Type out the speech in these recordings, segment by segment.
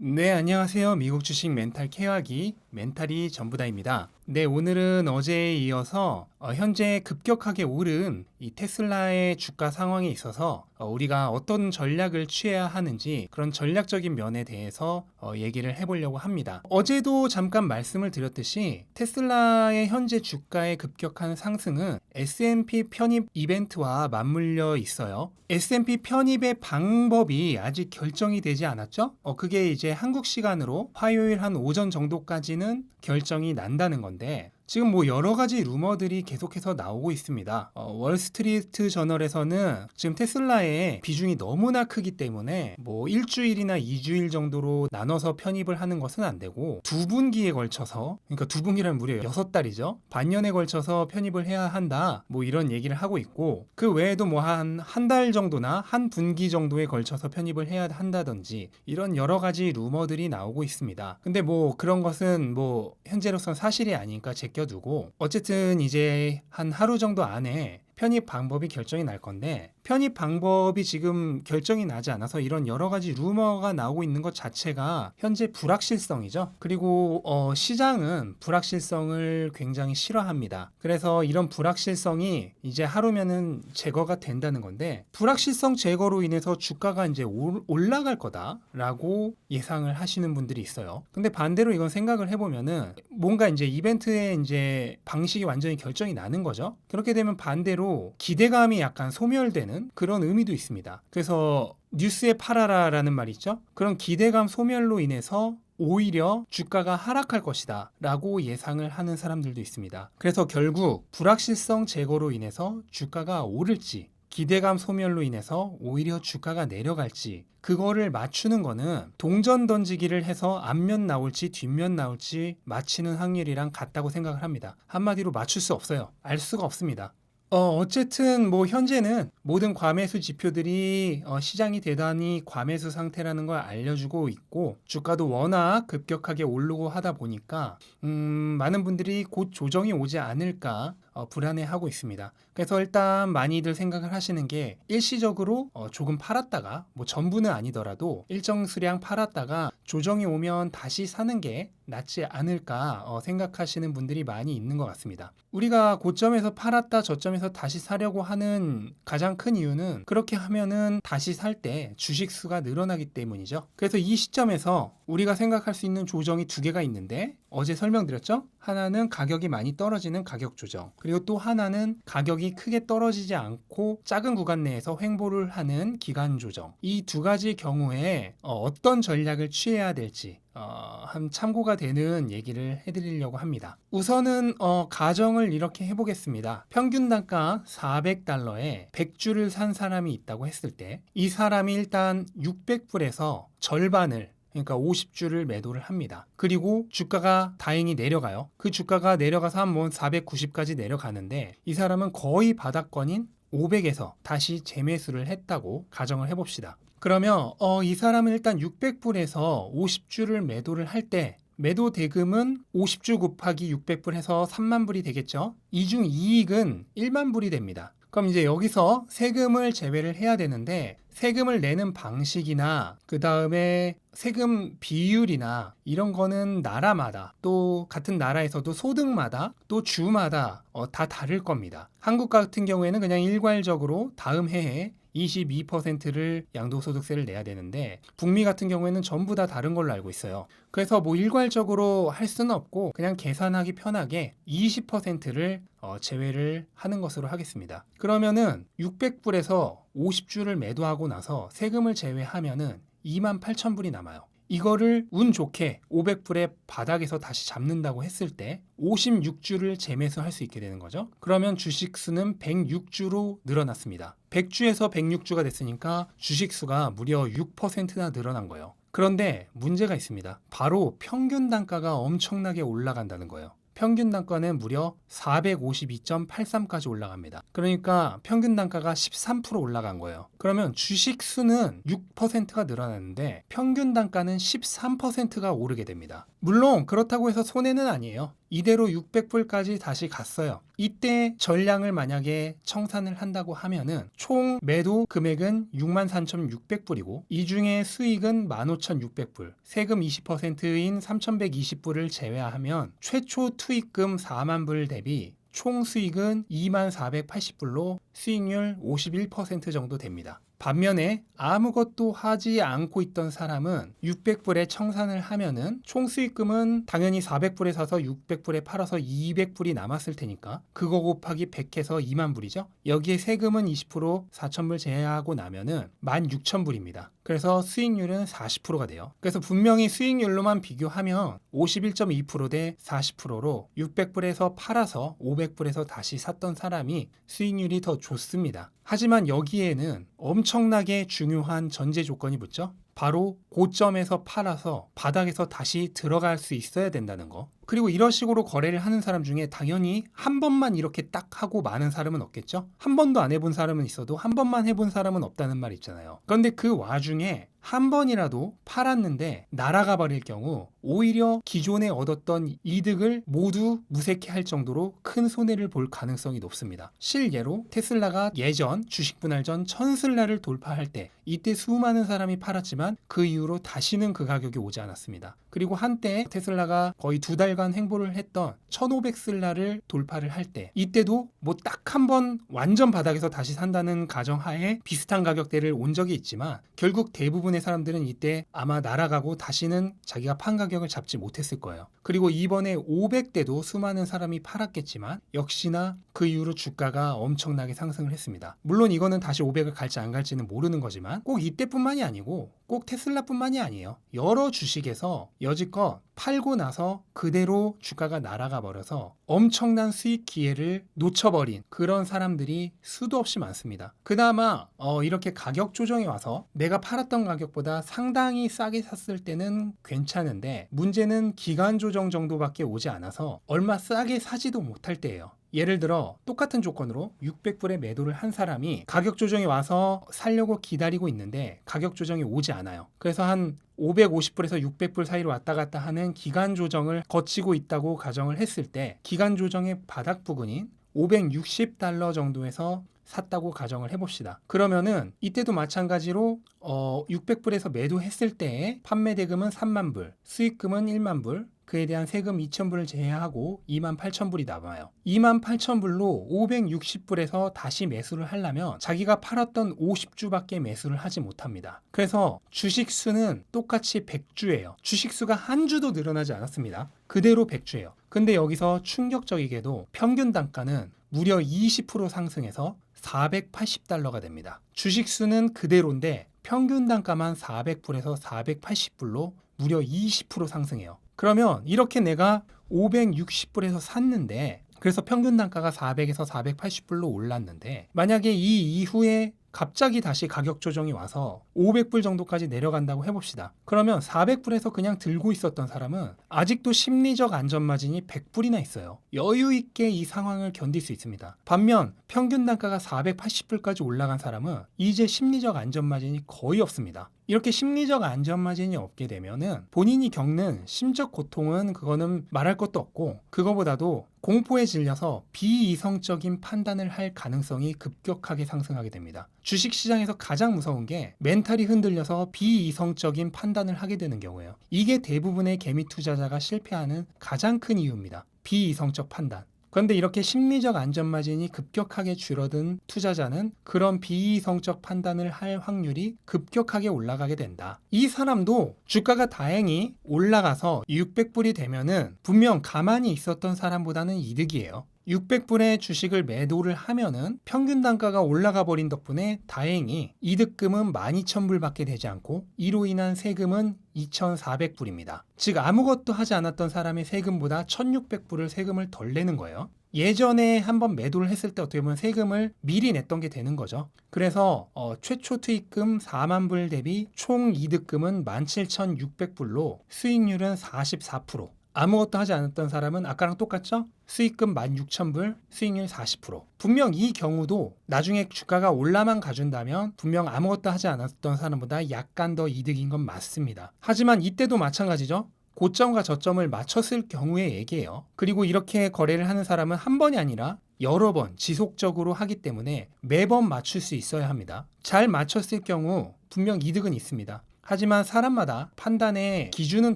네, 안녕하세요. 미국 주식 멘탈 케어하기 멘탈이 전부다입니다. 네, 오늘은 어제에 이어서 현재 급격하게 오른 이 테슬라의 주가 상황에 있어서 우리가 어떤 전략을 취해야 하는지 그런 전략적인 면에 대해서 얘기를 해보려고 합니다. 어제도 잠깐 말씀을 드렸듯이 테슬라의 현재 주가의 급격한 상승은 S&P 편입 이벤트와 맞물려 있어요. S&P 편입의 방법이 아직 결정이 되지 않았죠? 그게 이제 한국 시간으로 화요일 한 오전 정도까지는 결정이 난다는 건데 지금 뭐 여러 가지 루머들이 계속해서 나오고 있습니다. 월스트리트 저널에서는 지금 테슬라의 비중이 너무나 크기 때문에 뭐 일주일이나 이주일 정도로 나눠서 편입을 하는 것은 안 되고 두 분기에 걸쳐서, 그러니까 두 분기란 무려 6달이죠. 반년에 걸쳐서 편입을 해야 한다. 뭐 이런 얘기를 하고 있고, 그 외에도 뭐 한 달 정도나 한 분기 정도에 걸쳐서 편입을 해야 한다든지 이런 여러 가지 루머들이 나오고 있습니다. 근데 뭐 그런 것은 뭐 현재로서는 사실이 아니니까 제껴두고, 어쨌든 이제 한 하루 정도 안에 편입 방법이 결정이 날 건데, 편입 방법이 지금 결정이 나지 않아서 이런 여러 가지 루머가 나오고 있는 것 자체가 현재 불확실성이죠. 그리고 시장은 불확실성을 굉장히 싫어합니다. 그래서 이런 불확실성이 이제 하루면은 제거가 된다는 건데, 불확실성 제거로 인해서 주가가 이제 올라갈 거다라고 예상을 하시는 분들이 있어요. 근데 반대로 이건 생각을 해보면은 뭔가 이제 이벤트의 이제 방식이 완전히 결정이 나는 거죠. 그렇게 되면 반대로 기대감이 약간 소멸되는 그런 의미도 있습니다. 그래서 뉴스에 팔아라라는 말이 있죠. 그런 기대감 소멸로 인해서 오히려 주가가 하락할 것이다 라고 예상을 하는 사람들도 있습니다. 그래서 결국 불확실성 제거로 인해서 주가가 오를지, 기대감 소멸로 인해서 오히려 주가가 내려갈지, 그거를 맞추는 거는 동전 던지기를 해서 앞면 나올지 뒷면 나올지 맞히는 확률이랑 같다고 생각을 합니다. 한마디로 맞출 수 없어요. 알 수가 없습니다. 어쨌든 뭐 현재는 모든 과매수 지표들이 시장이 대단히 과매수 상태라는 걸 알려주고 있고, 주가도 워낙 급격하게 오르고 하다 보니까 많은 분들이 곧 조정이 오지 않을까 불안해하고 있습니다. 그래서 일단 많이들 생각을 하시는 게, 일시적으로 조금 팔았다가, 뭐 전부는 아니더라도 일정 수량 팔았다가 조정이 오면 다시 사는 게 낫지 않을까 생각하시는 분들이 많이 있는 것 같습니다. 우리가 고점에서 팔았다 저점에서 다시 사려고 하는 가장 큰 이유는, 그렇게 하면은 다시 살 때 주식 수가 늘어나기 때문이죠. 그래서 이 시점에서 우리가 생각할 수 있는 조정이 두 개가 있는데, 어제 설명드렸죠? 하나는 가격이 많이 떨어지는 가격 조정, 그리고 또 하나는 가격이 크게 떨어지지 않고 작은 구간 내에서 횡보를 하는 기간 조정. 이 두 가지 경우에 어떤 전략을 취해야 될지 한 참고가 되는 얘기를 해드리려고 합니다. 우선은 가정을 이렇게 해보겠습니다. 평균 단가 400달러에 100주를 산 사람이 있다고 했을 때, 이 사람이 일단 600불에서 절반을, 그러니까 50주를 매도를 합니다. 그리고 주가가 다행히 내려가요. 그 주가가 내려가서 한 490까지 내려가는데, 이 사람은 거의 바닥권인 500에서 다시 재매수를 했다고 가정을 해봅시다. 그러면 이 사람은 일단 600불에서 50주를 매도를 할 때 매도 대금은 50주 곱하기 600불 해서 3만 불이 되겠죠. 이중 이익은 1만 불이 됩니다. 그럼 이제 여기서 세금을 제외를 해야 되는데, 세금을 내는 방식이나 그 다음에 세금 비율이나 이런 거는 나라마다, 또 같은 나라에서도 소득마다, 또 주마다 다 다를 겁니다. 한국 같은 경우에는 그냥 일괄적으로 다음 해에 22%를 양도소득세를 내야 되는데, 북미 같은 경우에는 전부 다 다른 걸로 알고 있어요. 그래서 뭐 일괄적으로 할 수는 없고 그냥 계산하기 편하게 20%를 제외를 하는 것으로 하겠습니다. 그러면은 600불에서 50주를 매도하고 나서 세금을 제외하면은 28,000불이 남아요. 이거를 운 좋게 500불의 바닥에서 다시 잡는다고 했을 때 56주를 재매수할 수 있게 되는 거죠. 그러면 주식 수는 106주로 늘어났습니다. 100주에서 106주가 됐으니까 주식 수가 무려 6%나 늘어난 거예요. 그런데 문제가 있습니다. 바로 평균 단가가 엄청나게 올라간다는 거예요. 평균 단가는 무려 452.83까지 올라갑니다. 그러니까 평균 단가가 13% 올라간 거예요. 그러면 주식 수는 6%가 늘어났는데 평균 단가는 13%가 오르게 됩니다. 물론 그렇다고 해서 손해는 아니에요. 이대로 600불까지 다시 갔어요. 이때 전량을 만약에 청산을 한다고 하면은 총 매도 금액은 63,600불이고 이 중에 수익은 15,600불, 세금 20%인 3,120불을 제외하면 최초 투입금 4만 불 대비 총 수익은 24,480불로 수익률 51% 정도 됩니다. 반면에 아무것도 하지 않고 있던 사람은 600불에 청산을 하면은 총 수익금은 당연히 400불에 사서 600불에 팔아서 200불이 남았을 테니까 그거 곱하기 100해서 2만 불이죠. 여기에 세금은 20% 4,000불 제외하고 나면은 16,000불입니다. 그래서 수익률은 40%가 돼요. 그래서 분명히 수익률로만 비교하면 51.2% 대 40%로 600불에서 팔아서 500불에서 다시 샀던 사람이 수익률이 더 좋습니다. 하지만 여기에는 엄청나게 중요한 전제 조건이 붙죠. 바로 고점에서 팔아서 바닥에서 다시 들어갈 수 있어야 된다는 거. 그리고 이런 식으로 거래를 하는 사람 중에 당연히 한 번만 이렇게 딱 하고 마는 사람은 없겠죠. 한 번도 안 해본 사람은 있어도 한 번만 해본 사람은 없다는 말 있잖아요. 그런데 그 와중에 한 번이라도 팔았는데 날아가 버릴 경우 오히려 기존에 얻었던 이득을 모두 무색해할 정도로 큰 손해를 볼 가능성이 높습니다. 실예로 테슬라가 예전 주식 분할 전 1000슬라를 돌파할 때 이때 수많은 사람이 팔았지만 그 이후로 다시는 그 가격이 오지 않았습니다. 그리고 한때 테슬라가 거의 2달간 횡보를 했던 1500슬라를 돌파를 할 때 이때도 뭐 딱 한 번 완전 바닥에서 다시 산다는 가정하에 비슷한 가격대를 온 적이 있지만 결국 대부분의 사람들은 이때 아마 날아가고 다시는 자기가 판 가격을 잡지 못했을 거예요. 그리고 이번에 500대도 수많은 사람이 팔았겠지만 역시나 그 이후로 주가가 엄청나게 상승을 했습니다. 물론 이거는 다시 500을 갈지 안 갈지는 모르는 거지만 꼭 이때뿐만이 아니고 꼭 테슬라뿐만이 아니에요. 여러 주식에서 여지껏 팔고 나서 그대로 주가가 날아가 버려서 엄청난 수익 기회를 놓쳐버린 그런 사람들이 수도 없이 많습니다. 그나마 이렇게 가격 조정이 와서 내가 팔았던 가격보다 상당히 싸게 샀을 때는 괜찮은데 문제는 기간 조정 정도밖에 오지 않아서 얼마 싸게 사지도 못할 때예요. 예를 들어 똑같은 조건으로 600불에 매도를 한 사람이 가격 조정이 와서 살려고 기다리고 있는데 가격 조정이 오지 않아요. 그래서 한 550불에서 600불 사이로 왔다 갔다 하는 기간 조정을 거치고 있다고 가정을 했을 때 기간 조정의 바닥 부근인 560달러 정도에서 샀다고 가정을 해봅시다. 그러면은 이때도 마찬가지로 600불에서 매도했을 때 판매 대금은 3만 불, 수익금은 1만 불, 그에 대한 세금 2,000불을 제외하고 28,000불이 남아요. 28,000불로 560불에서 다시 매수를 하려면 자기가 팔았던 50주밖에 매수를 하지 못합니다. 그래서 주식수는 똑같이 100주예요. 주식수가 한 주도 늘어나지 않았습니다. 그대로 100주예요. 근데 여기서 충격적이게도 평균 단가는 무려 20% 상승해서 480달러가 됩니다. 주식수는 그대로인데 평균 단가만 400불에서 480불로 무려 20% 상승해요. 그러면 이렇게 내가 560불에서 샀는데 그래서 평균 단가가 400에서 480불로 올랐는데 만약에 이 이후에 갑자기 다시 가격 조정이 와서 500불 정도까지 내려간다고 해봅시다. 그러면 400불에서 그냥 들고 있었던 사람은 아직도 심리적 안전마진이 100불이나 있어요. 여유 있게 이 상황을 견딜 수 있습니다. 반면 평균 단가가 480불까지 올라간 사람은 이제 심리적 안전마진이 거의 없습니다. 이렇게 심리적 안전마진이 없게 되면은 본인이 겪는 심적 고통은 그거는 말할 것도 없고 그거보다도 공포에 질려서 비이성적인 판단을 할 가능성이 급격하게 상승하게 됩니다. 주식시장에서 가장 무서운 게 멘탈이 흔들려서 비이성적인 판단을 하게 되는 경우예요. 이게 대부분의 개미 투자자가 실패하는 가장 큰 이유입니다. 비이성적 판단. 그런데 이렇게 심리적 안전마진이 급격하게 줄어든 투자자는 그런 비이성적 판단을 할 확률이 급격하게 올라가게 된다. 이 사람도 주가가 다행히 올라가서 600불이 되면은 분명 가만히 있었던 사람보다는 이득이에요. 600불의 주식을 매도를 하면은 평균 단가가 올라가 버린 덕분에 다행히 이득금은 12,000불밖에 되지 않고 이로 인한 세금은 2,400불입니다. 즉 아무것도 하지 않았던 사람의 세금보다 1,600불을 세금을 덜 내는 거예요. 예전에 한번 매도를 했을 때 어떻게 보면 세금을 미리 냈던 게 되는 거죠. 그래서 최초 투입금 4만 불 대비 총 이득금은 17,600불로 수익률은 44%. 아무것도 하지 않았던 사람은 아까랑 똑같죠? 수익금 16,000불, 수익률 40%. 분명 이 경우도 나중에 주가가 올라만 가준다면 분명 아무것도 하지 않았던 사람보다 약간 더 이득인 건 맞습니다. 하지만 이때도 마찬가지죠. 고점과 저점을 맞췄을 경우의 얘기예요. 그리고 이렇게 거래를 하는 사람은 한 번이 아니라 여러 번 지속적으로 하기 때문에 매번 맞출 수 있어야 합니다. 잘 맞췄을 경우 분명 이득은 있습니다. 하지만 사람마다 판단의 기준은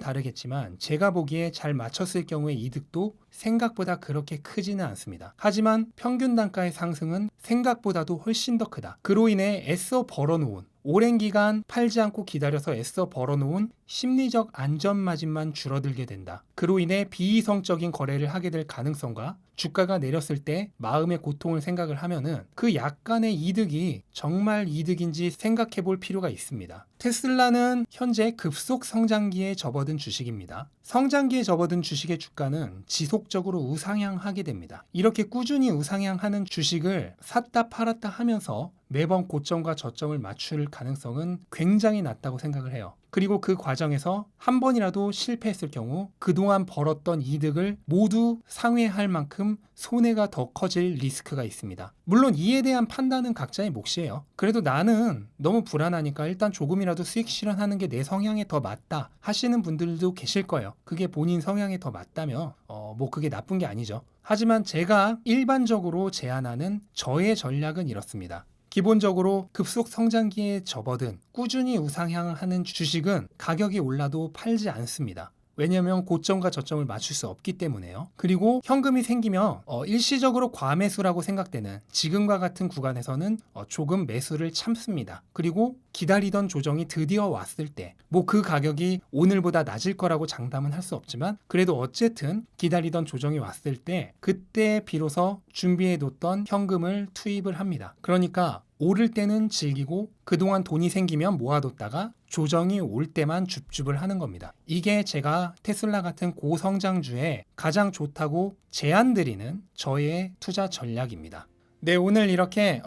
다르겠지만 제가 보기에 잘 맞췄을 경우의 이득도 생각보다 그렇게 크지는 않습니다. 하지만 평균 단가의 상승은 생각보다도 훨씬 더 크다. 그로 인해 애써 벌어놓은, 오랜 기간 팔지 않고 기다려서 애써 벌어놓은 심리적 안전마진만 줄어들게 된다. 그로 인해 비이성적인 거래를 하게 될 가능성과 주가가 내렸을 때 마음의 고통을 생각을 하면은 그 약간의 이득이 정말 이득인지 생각해 볼 필요가 있습니다. 테슬라는 현재 급속 성장기에 접어든 주식입니다. 성장기에 접어든 주식의 주가는 지속적으로 우상향하게 됩니다. 이렇게 꾸준히 우상향하는 주식을 샀다 팔았다 하면서 매번 고점과 저점을 맞출 가능성은 굉장히 낮다고 생각을 해요. 그리고 그 과정에서 한 번이라도 실패했을 경우 그동안 벌었던 이득을 모두 상회할 만큼 손해가 더 커질 리스크가 있습니다. 물론 이에 대한 판단은 각자의 몫이에요. 그래도 나는 너무 불안하니까 일단 조금이라도 수익 실현하는 게 내 성향에 더 맞다 하시는 분들도 계실 거예요. 그게 본인 성향에 더 맞다면 뭐 그게 나쁜 게 아니죠. 하지만 제가 일반적으로 제안하는 저의 전략은 이렇습니다. 기본적으로 급속 성장기에 접어든 꾸준히 우상향하는 주식은 가격이 올라도 팔지 않습니다. 왜냐하면 고점과 저점을 맞출 수 없기 때문에요. 그리고 현금이 생기면 일시적으로 과매수라고 생각되는 지금과 같은 구간에서는 조금 매수를 참습니다. 그리고 기다리던 조정이 드디어 왔을 때 뭐 그 가격이 오늘보다 낮을 거라고 장담은 할 수 없지만 그래도 어쨌든 기다리던 조정이 왔을 때 그때 비로소 준비해 뒀던 현금을 투입을 합니다. 그러니까 오를 때는 즐기고 그동안 돈이 생기면 모아뒀다가 조정이 올 때만 줍줍을 하는 겁니다. 이게 제가 테슬라 같은 고성장주에 가장 좋다고 제안드리는 저의 투자 전략입니다. 네, 오늘 이렇게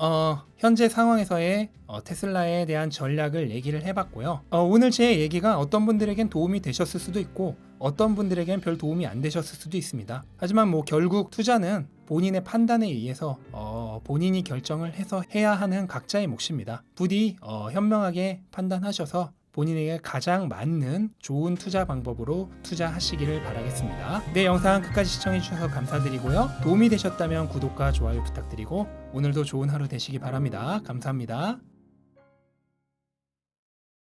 현재 상황에서의 테슬라에 대한 전략을 얘기를 해봤고요. 오늘 제 얘기가 어떤 분들에겐 도움이 되셨을 수도 있고 어떤 분들에겐 별 도움이 안 되셨을 수도 있습니다. 하지만 뭐 결국 투자는 본인의 판단에 의해서 본인이 결정을 해서 해야 하는 각자의 몫입니다. 부디 현명하게 판단하셔서 본인에게 가장 맞는 좋은 투자 방법으로 투자하시기를 바라겠습니다. 네, 영상 끝까지 시청해주셔서 감사드리고요. 도움이 되셨다면 구독과 좋아요 부탁드리고 오늘도 좋은 하루 되시기 바랍니다. 감사합니다.